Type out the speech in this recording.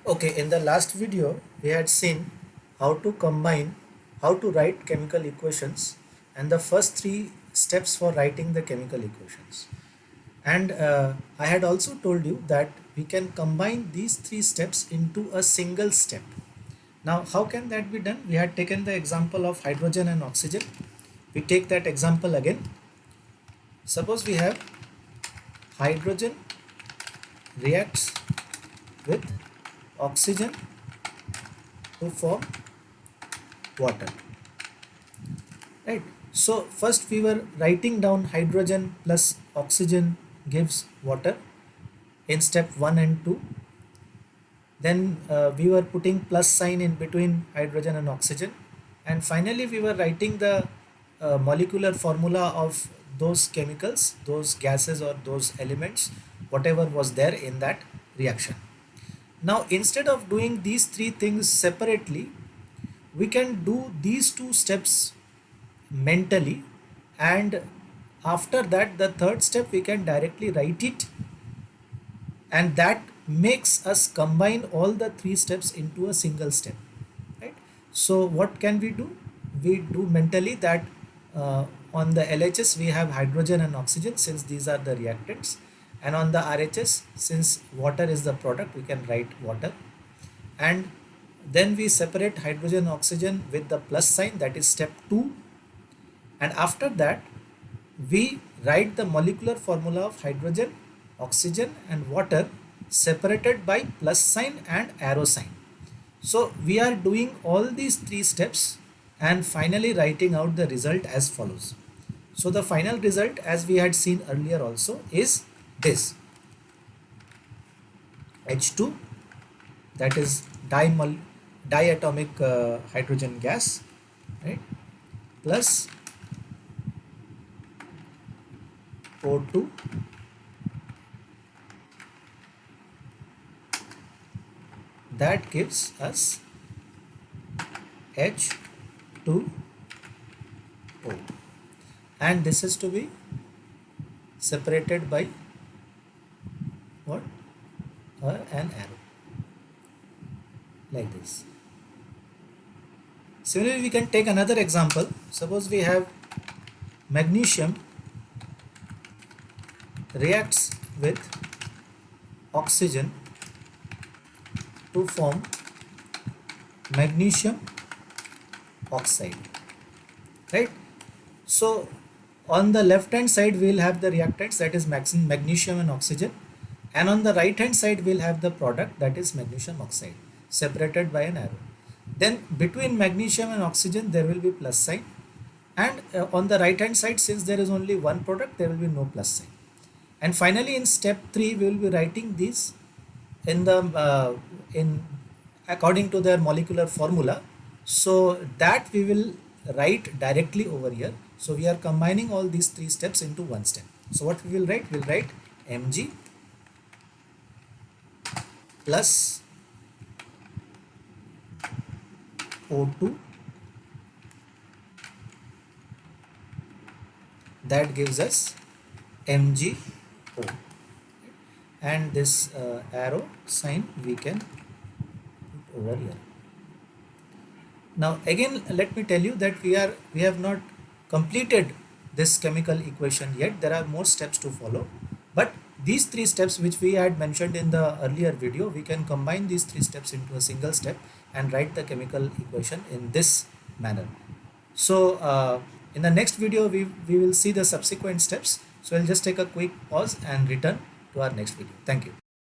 Okay, in the last video, we had seen how to write chemical equations and the first three steps for writing the chemical equations. And I had also told you that we can combine these three steps into a single step. Now, how can that be done? We had taken the example of hydrogen and oxygen. We take that example again. Suppose we have hydrogen reacts with oxygen to form water, right? So first we were writing down hydrogen plus oxygen gives water in step 1 and 2. Then we were putting plus sign in between hydrogen and oxygen, and finally we were writing the molecular formula of those chemicals, those gases or those elements, whatever was there in that reaction. Now instead of doing these three things separately, we can do these two steps mentally, and after that the third step we can directly write it, and that makes us combine all the three steps into a single step, right? So what can we do? We do mentally that on the LHS we have hydrogen and oxygen since these are the reactants, and on the RHS since water is the product we can write water, and then we separate hydrogen oxygen with the plus sign, that is step 2, and after that we write the molecular formula of hydrogen, oxygen and water separated by plus sign and arrow sign. So we are doing all these three steps and finally writing out the result as follows. So the final result, as we had seen earlier also, is this: H2, that is diatomic hydrogen gas, right, plus O2 that gives us H2O, and this is to be separated by what? An arrow, like this. Similarly, we can take another example. Suppose we have magnesium reacts with oxygen to form magnesium oxide, right? So on the left hand side we will have the reactants, that is magnesium and oxygen, and on the right hand side we will have the product, that is magnesium oxide, separated by an arrow. Then between magnesium and oxygen there will be plus sign, and on the right hand side, since there is only one product, there will be no plus sign. And finally in step 3 we will be writing these in the in according to their molecular formula, so that we will write directly over here. So we are combining all these three steps into one step. So what we will write? We'll write Mg plus O2, that gives us MgO, and this arrow sign we can put over here. Now again let me tell you that we have not completed this chemical equation yet. There are more steps to follow, but these three steps which we had mentioned in the earlier video, we can combine these three steps into a single step and write the chemical equation in this manner. So in the next video we will see the subsequent steps. So I'll just take a quick pause and return to our next video. Thank you.